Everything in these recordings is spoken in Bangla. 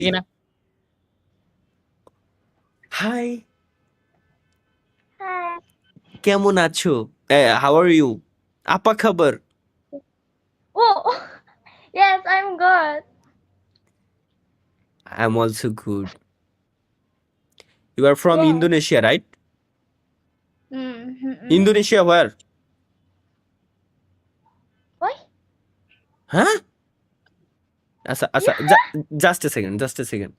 Sige na. High, Hi. কেমন আছো? How are you? আপা খবর? Oh, yes, I'm good. I am also good. You are from Yes. Indonesia, right? Mm-hmm. Indonesia where? Why? হ্যাঁ? আচ্ছা আচ্ছা, just a second, just a second.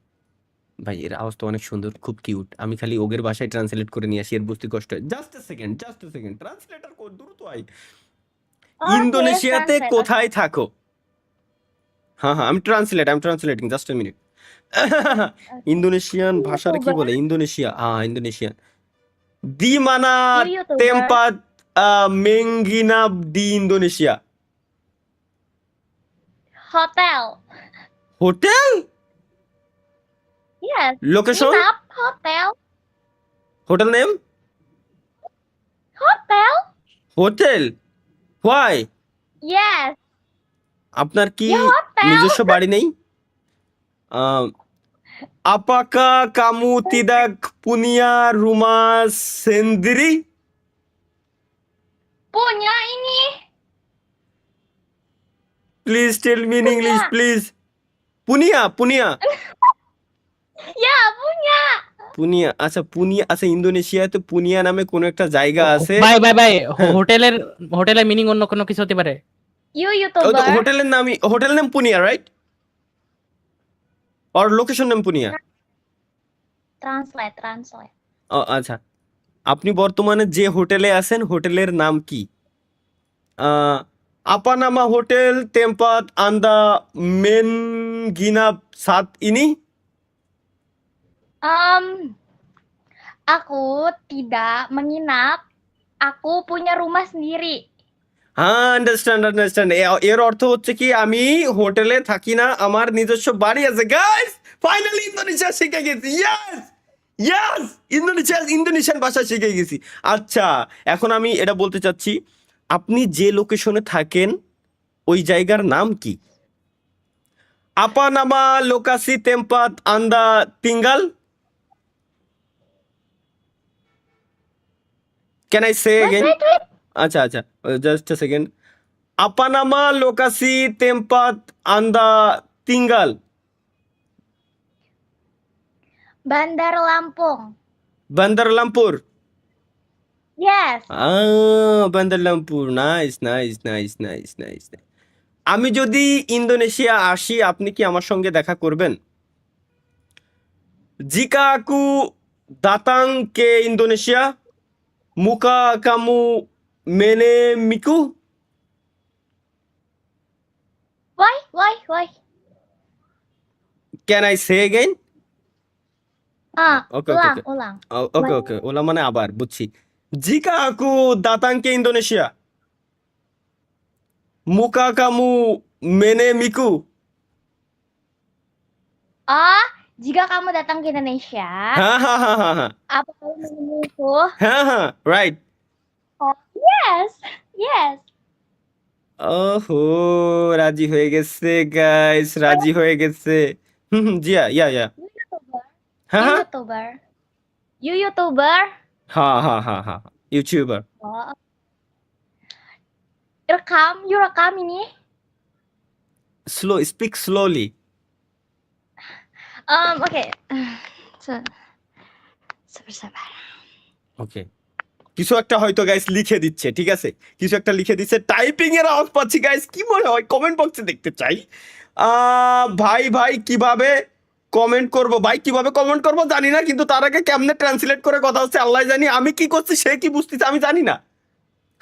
ভাই এর আওয়াজ তো অনেক সুন্দর, খুব কিউট। আমি খালি ওগের ভাষায় ট্রান্সলেট করে নিয়ে আসি, এর বুঝতে কষ্ট হয়। Just a second, just a second. Translator কো দ্রুত আয়। Okay, ইন্দোনেশিয়াতে translate. কোথায় থাকো? হ্যাঁ হ্যাঁ, আমি translating, just a minute. Indonesian ভাষার কি বলে? Indonesia, Indonesian. Di mana You YouTuber. tempat menginap di Indonesia? Hotel. Hotel? Yes. Location? Nginap. Hotel. Hotel name? Hotel. Hotel? Why? Yes. আপনার কি Ya hotel. নিজস্ব বাড়ি নেই? Apakah kamu tidak punya rumah sendiri? Punya ini. Please tell me in Punya. English, please. Punia, Punia. Ya, punya. Punia, আচ্ছা পুনিয়া, আচ্ছা ইন্দোনেশিয়াতে পুনিয়া নামে কোনো একটা জায়গা আছে। ভাই হ্যাঁ। হোটেলের মিনিং অন্য কোনো কিছু হতে পারে। You ওই তো YouTuber. হোটেল নাম পুনিয়া, রাইট? অর লোকেশন নাম পুনিয়া? Translate. ও আচ্ছা, আপনি বর্তমানে যে হোটেলে আছেন হোটেলের নাম কি? apa nama hotel tempat anda menginap saat ini? Aku tidak menginap. Aku punya rumah sendiri. হ্যাঁ, আন্ডারস্ট্যান্ড। এর অর্থ হচ্ছে কি, আমি হোটেলে থাকি না, আমার নিজস্ব বাড়ি আছে। গাইস, ফাইনালি ইন্দোনেশিয়া শিখে গেছি। ইয়েস, ইন্দোনেশিয়ান ভাষা শিখে গেছি। আচ্ছা, এখন আমি এটা বলতে চাচ্ছি, আপনি যে লোকেশনে থাকেন ওই জায়গার নাম কি? আপা নামা লোকাসি tempat anda tinggal? Can I say again? Wait. আচ্ছা আচ্ছা, জাস্ট এ সেকেন্ড। আপা নামা লোকাসি tempat anda tinggal? Bandar Lampung. Bandar Lampur? Yes. Bandar Lampur, nice. আমি যদি ইন্দোনেশিয়া আসি, আপনি কি আমার সঙ্গে দেখা করবেন? Jika aku datang ke Indonesia, muka kamu menemiku? Why? Can I say again? Okay. Ulang. Okay, OLA মানে আবার, বুঝছি। Jika aku datang ke Indonesia, muka kamu menemiku? Oh, jika kamu datang ke Indonesia, Hahaha. apa kamu menemuiku? Right. Oh, yes. ওহো, রাজি হয়ে গেছে গাইস, রাজি হয়ে গেছে। জিয়া, ইয়া। You YouTuber. হ্যাঁ You YouTuber. হ্যাঁ, YouTuber. Oh. You rekam ini. Speak slowly. Okay. Sabar. ওকে, কিছু একটা হয়তো গাইস লিখে দিচ্ছে, ঠিক আছে? কিছু একটা লিখে দিচ্ছে, টাইপিং এর আওয়াজ পাচ্ছি গাইস। কি মনে হয়? কমেন্ট বক্সে দেখতে চাই। ভাই কিভাবে কমেন্ট করব? ভাই কিভাবে কমেন্ট করব জানি না, কিন্তু তার আগে কেমনে ট্রান্সলেট করে কথা হচ্ছে আল্লাহ জানি। আমি কি করছি, সে কি বুঝতেছে আমি জানি না।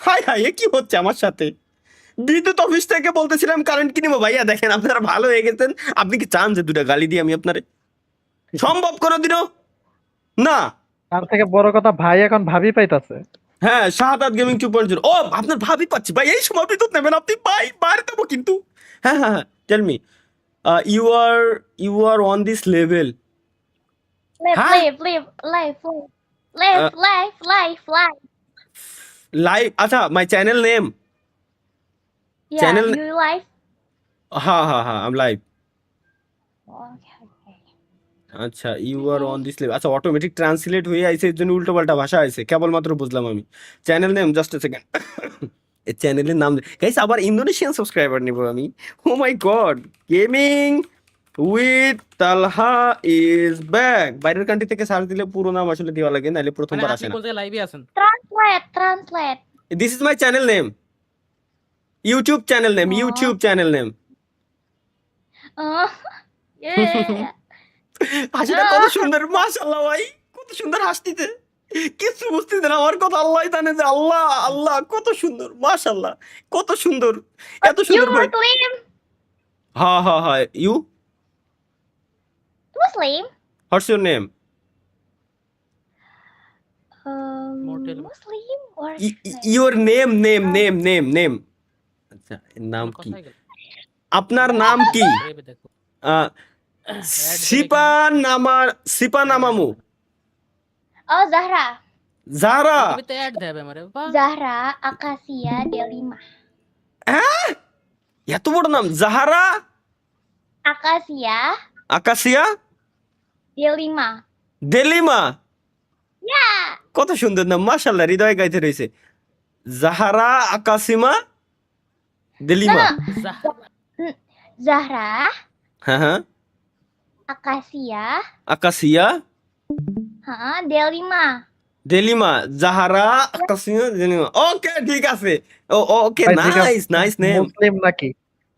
হাই এ কি হচ্ছে আমার সাথে? বিদ্যুৎ অফিস থেকে বলতেছিলাম কারেন্ট কিনবো। ভাইয়া দেখেন, আপনারা ভালো হয়ে গেছেন। আপনি কি চান যে দুটা গালি দিই আমি আপনারে? সম্ভব কোনোদিনও না। তার থেকে বড় কথা, ভাই এখন ভাবি পাইতাছে। হ্যাঁ, শাহাদাত গেমিং 2.0। ও, আপনার ভাবি পাচ্ছি ভাই। এই সময় বিদ্যুৎ নেবেন আপনি ভাই, বাইরে দেবো কিন্তু। হ্যাঁ, tell me, you are on this level. Live. Live? আচ্ছা, my channel name? Yeah, you live. হ্যাঁ, আই এম লাইভ। Okay. আচ্ছা you are on this level, আচ্ছা অটোমেটিক ট্রান্সলেট হয়ে আইছে, এর জন্য উল্টোপাল্টা ভাষা আইছে, কেবলমাত্র বুঝলাম আমি। Channel name just a second, এই চ্যানেলের নাম গাইস, আবার ইন্দোনেশিয়ান সাবস্ক্রাইবার নিব আমি। Oh my god, gaming with Talha is back. বাইরের কান্ট্রি থেকে সার্চ দিলে পুরো নাম আসলে দেওয়া লাগে, নাহলে মানে প্রথমবার আপনি আসে না। বলতে লাইভে আছেন? Translate. This is my channel name, YouTube channel name, Oh. YouTube channel name. Oh. Yeah. হাসিটা কত সুন্দর, মাশাআল্লাহ ভাই, কত সুন্দর হাসতিতে, কিছু বুঝতেছে না আমার কথা, আল্লাহ জানে যে, আল্লাহ আল্লাহ কত সুন্দর, মাশাআল্লাহ কত সুন্দর, এত You সুন্দর করে। Muslim? হ্যাঁ হ্যাঁ হ্যাঁ, you Muslim? What's your name? Mortal. Muslim or your name name name name name, আচ্ছা এর নাম কি, কোথায় গেল? আপনার নাম কি? লাইভে দেখো। সিপা নামা, সিপা নামামু, Oh, Zahra. জাহরা। লাইভে তো অ্যাড দেবে আমারে বাহ। Zahra Akasia Delima. এত বড় নাম, জাহারা Akasia আকাশিয়া Delima. দেলিমা, Yeah. কত সুন্দর নাম, মাশাআল্লাহ, হৃদয় গাইতে রয়েছে। জাহারা আকাশিমা দেলিমা। No. Zahra হ্যাঁ হ্যাঁ, Akasia আকাশিয়া Delima. দেলিমা, জাহারা আকাশিয়া দেলিমা। ওকে ঠিক আছে, ওকে, ভাই, ঠিক আছে। Nice nice name. মুসলিম নাকি?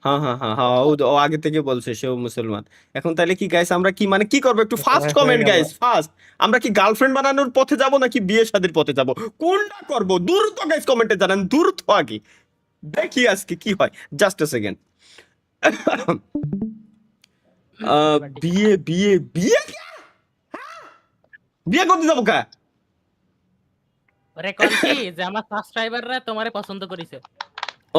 হ্যাঁ হ্যাঁ হ্যাঁ হ্যাঁ, ও আগে থেকে বলছে সেও মুসলমান। এখন তাহলে কি গাইস, আমরা কি মানে কি করবো, একটু ফার্স্ট হয়ে কমেন্ট গেল। Guys, first. আমরা কি গার্লফ্রেন্ড বানানোর পথে যাব নাকি বিয়ে শাদীর পথে যাব, কোনটা করব? দ্রুত গাইস কমেন্টে জানান, দ্রুত আগে দেখি আজকে কি হয়। জাস্ট আ সেকেন্ড। বিয়ে বিয়ে বিয়ে বিয়ে করতে যাবো কা? ওরে কোন কি যে আমার সাবস্ক্রাইবাররা তোমারে পছন্দ করেছে।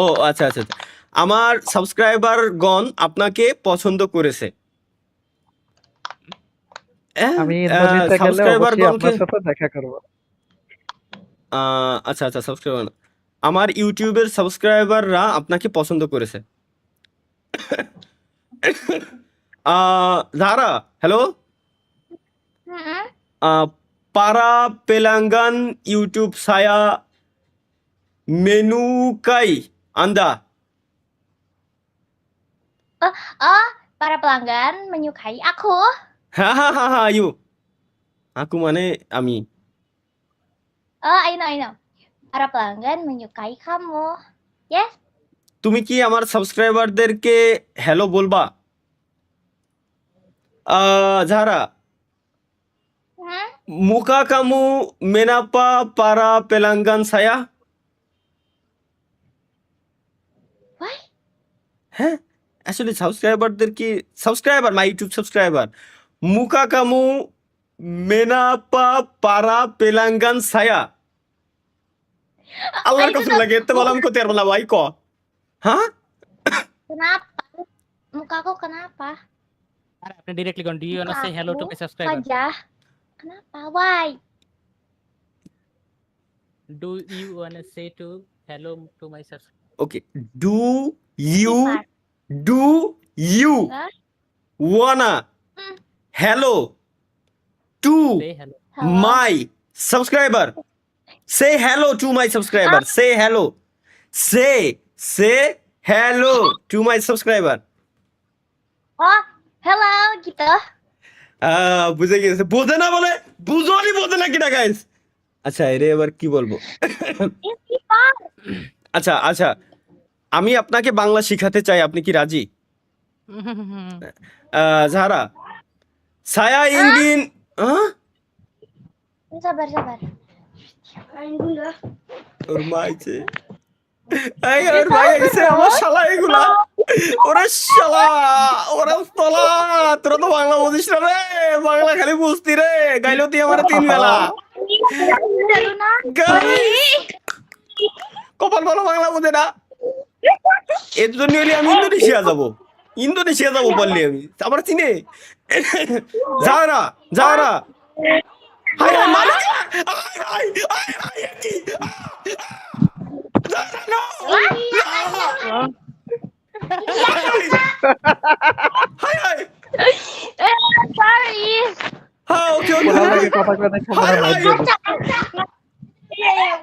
ও আচ্ছা আচ্ছা আচ্ছা, আমার সাবস্ক্রাইবার গণ আপনাকে পছন্দ করেছে। আমি ইন্দোনেশিয়া গেলে সাবস্ক্রাইবার অবশ্যই গণকে, আপনার সাথে দেখা করব। আচ্ছা আচ্ছা, সাবস্ক্রাইবার, আমার ইউটিউবের সাবস্ক্রাইবাররা আপনাকে পছন্দ করেছে। জারা hello, para pelanggan YouTube saya menyukai Anda. Oh, para pelanggan menyukai aku. Hahaha, you. Aku মানে আমি। Oh, I know. Para pelanggan menyukai kamu. Yes. তুমি কি আমার সাবস্ক্রাইবারদেরকে হ্যালো বলবা? জারা, মুখা কামু মেনাপা para pelanggan saya? Why? হ্যাঁ, আসলে সাবস্ক্রাইবারদের কি, সাবস্ক্রাইবার মাই ইউটিউব সাবস্ক্রাইবার, মুখা কামু মেনাপা para pelanggan saya? আল্লাহর Ay, কসম লাগে, এতে বললাম করতে পারবো না ভাই, ক হ্যাঁ। Kenapa? Mukaku kenapa? আরে আপনি ডাইরেক্টলি কোন do you want to say hello to my subscriber? Wajah. Kenapa? Why? Do you want to say to hello to my subscriber? Okay, do you Hah? wanna Hmm. hello to say hello. Halo? my subscriber? Say hello to my subscriber. Say hello. Say hello to my subscriber. Oh, hello gitu. বুঝে গেছে, বোঝে না বলে, বুঝোনি বোঝে না কিনা গাইস। আচ্ছা এরে এবার কি বলবো? Istighfar. আচ্ছা আচ্ছা, আমি আপনাকে বাংলা শিখাতে চাই, আপনি কি রাজি? জাহারা, saya ingin Sabar. ওর মা আইছে, ওর ভাই আইছে, আমার শালা এগুলা, ওরে শালা, ওরে শালা, তোরা তো বাংলা বুঝিস না রে, বাংলা খালি বুঝতি রে, গাইলো তুই আমার 3 বেলা। কপাল ভালো, বাংলা বোঝে না, এর জন্য হলে আমি ইন্দোনেশিয়া যাবো বললি আমি, আমার চিনে। জাহারা হাই হাই মালিক, হাই Sorry. থেকে কথা কয়ে দেখো মনে হয় লাইভ দিয়ে দিই।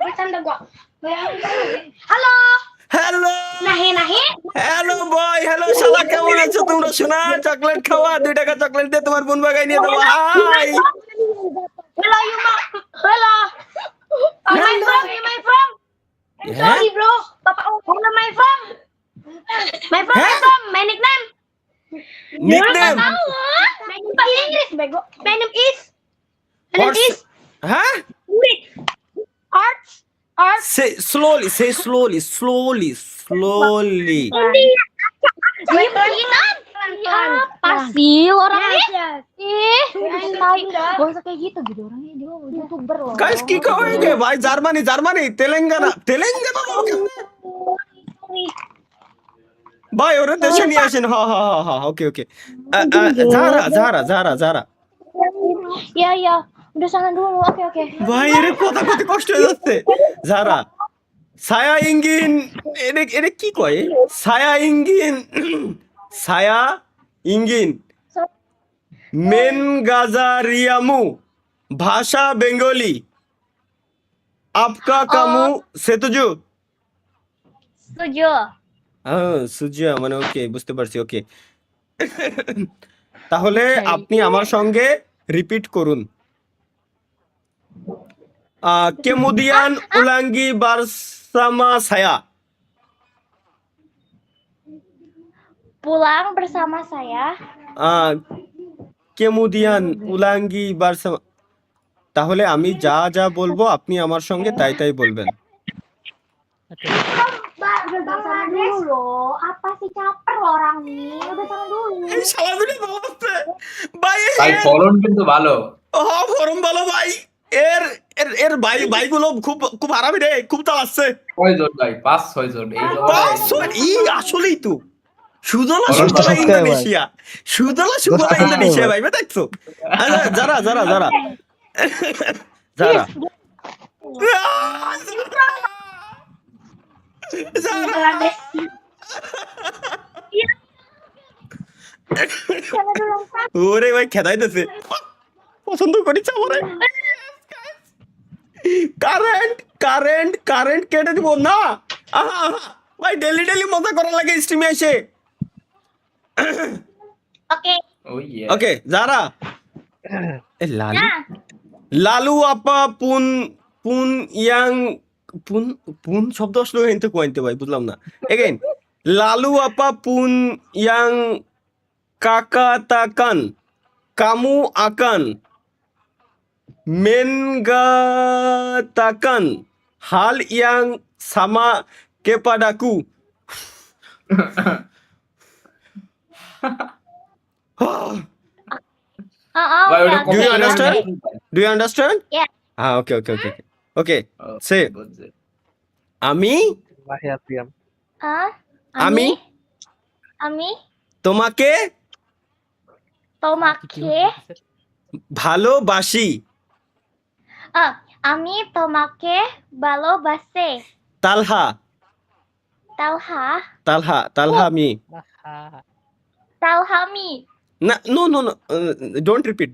bercanda gua. Halo, hello nahi. Hello boy, hello শালা, কেমন আছো তোমরা? শোনা, চকলেট খাওয়া, 2 টাকা চকলেট দিয়ে তোমার বোন বাগাই নিয়ে দেবো। Hi Hello, you hello. My from, you my from. I'm Yeah? sorry, bro. Papa, hello, my from. My from, Yeah? my from. My nickname. Nickname My name English, bego. My name is. My name What's- is. হ্যাঁ Wait. Arts. Arts. সে slowly. Apa sih orang ih tai gak usah kayak gitu orangnya dia youtuber loh guys কি করেগে ভাই? জার্মানি তেলেঙ্গানা লোক ভাই, ওরা দেশে নিয়ে আসেন। হ্যাঁ ওকে যারা ya udah sana dulu oke ভাই, এর কথা কত কষ্ট হয়ে যাচ্ছে। যারা ছায়া ইঙ্গিন, এরে কি কয়? ছায়া ইঙ্গিন মেন গাজারিয়ামু, ভাষা বেঙ্গলি, আপকা কামু সেতুজু। setuju সুজিয়া মানে ওকে, বুঝতে পারছি। ওকে, তাহলে আপনি আমার সঙ্গে রিপিট করুন। কেমুদিয়ান উলাঙ্গি বারসামা সায়া। pulang bersama saya কেমুদিয়ান উলাঙ্গি বারসামা। তাহলে আমি যা যা বলবো আপনি আমার সঙ্গে তাই বলবেন। udah sana dulu loh apa sih caper loh orang nih udah sana dulu এই শালাগুলো ভালো আছে ভাই। ভাই ফলন কিন্তু ভালো। ফরম ভালো ভাই। এর এর এর ভাইগুলো খুব আরামি রে, খুব চালাচ্ছে। কয়জন ভাই? 5-6 জন। এই আসলেই তো সুদলা সুদলা ইন্দোনেশিয়া, ইন্দোনেশিয়া ভাই, দেখছো? যারা ওরে ভাই খেদাইতেছে, পছন্দ করি চামড়ে। কারেন্ট কেটে দিব না। ভাই ডেলি মজা করা লাগে স্ট্রিমে এসে। oke ওই ওকে যারা লালু আপা পুন ইয়াং পুন শব্দ আসলে এনতে কোয়াইতে ভাই, বুঝলাম না। এগেইন, লালু আপা পুন young কাকাতাকান কামু আকান মেনগাতাকান hal yang sama kepadaku. ভাই ওটা Do you কত understand? জানেন? Do you understand? Yeah. Okay. Say, বুঝছি। আমি Lahiatian. আমি Ami তোমাকে tomake ভালোবাসি। Ami tomake balobase তালহা মি। talhami না, no. Don't repeat.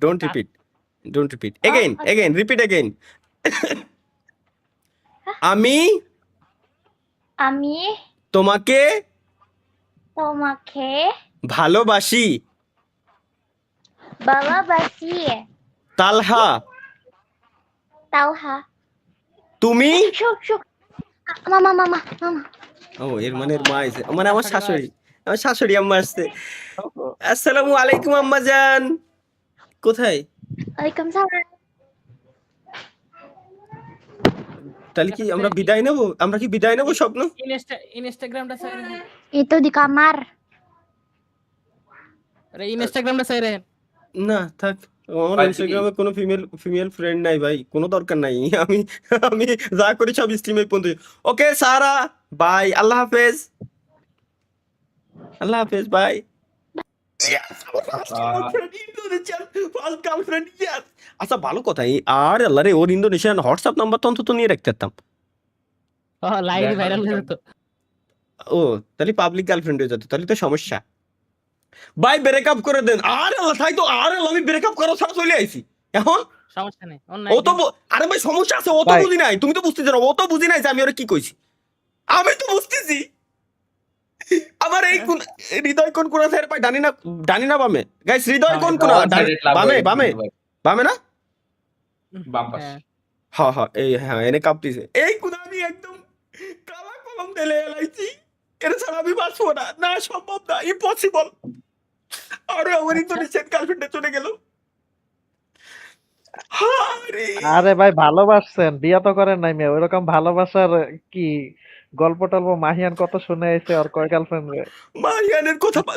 Again. Repeat again. আমি Ami তোমাকে tomake ভালোবাসি। balobasi তালহা talha তুমি। shuk mama ও এর মানে এর মা আছে, মানে আমার শাশুড়ি আম্মা আসছে। আসসালামু আলাইকুম আম্মা জান। কোথায়? Waalaikumsalam তাহলে কি আমরা বিদায় নেব স্বপ্ন? ইনস্টাগ্রামটা সাইরে itu di kamar আরে ইনস্টাগ্রামটা সাইরে না থাক, আমার ভাই, ইনস্টাগ্রামে কোনো ফিমেল ফ্রেন্ড নাই ভাই, কোনো দরকার নাই। আমি যা করি সব স্ট্রিমে পর্যন্ত। ওকে সারা, বাই, আল্লাহ হাফেজ বাই। আচ্ছা ভালো কথা, আর আল্লাহ রে, ওর ইন্দোনেশিয়ান হোয়াটসঅ্যাপ নাম্বার তো অন্তত নিয়ে রাখতে পারতাম। লাইভ ভাইরাল হয়ে যেত। ও তাহলে পাবলিক গার্লফ্রেন্ড হয়ে যেত, তাহলে তো সমস্যা। ভাই ব্রেকআপ করে দেন। আর আল্লাহ তাই তো, আর আল্লাহ আমি ব্রেকআপ করা ছাড়া চলে আইছি এখন। সমস্যা নেই অন্য ও তো একদিন। আরে ভাই সমস্যা আছে, ও তো ভাই। বুঝি নাই, তুমি তো বুঝতেছো না, ও তো বুঝি নাই যে আমি ওরে কি কইছি। আমি তো বুঝতেছি। আমার এই কোন হৃদয় কোন কোন আছে ভাই, ডানি না বামে গাইস, হৃদয় কোন কোন? বামে বামে বামে না? বাম পাশ। হ্যাঁ। হ্যাঁ হ্যাঁ এই হ্যাঁ এনে কাঁপতেছে এই কোন, আমি একদম কালা কলম ঢেলে এলাইছি, এর ছাড়া আমি বাঁচবো না, না সম্ভব না, ইম্পসিবল। আরে আমার ইন্দোনেশিয়ান গার্লফ্রেন্ডে চলে গেল। আরে আরে ভাই ভালোবাসছেন, বিয়া তো করেন নাই মেয়ে, ওইরকম ভালোবাসার কি গল্প টল্প মাহিয়ান কত শুনে আইছে, আর কয় গার্লফ্রেন্ড রে। মারিয়ানের কথা বাদ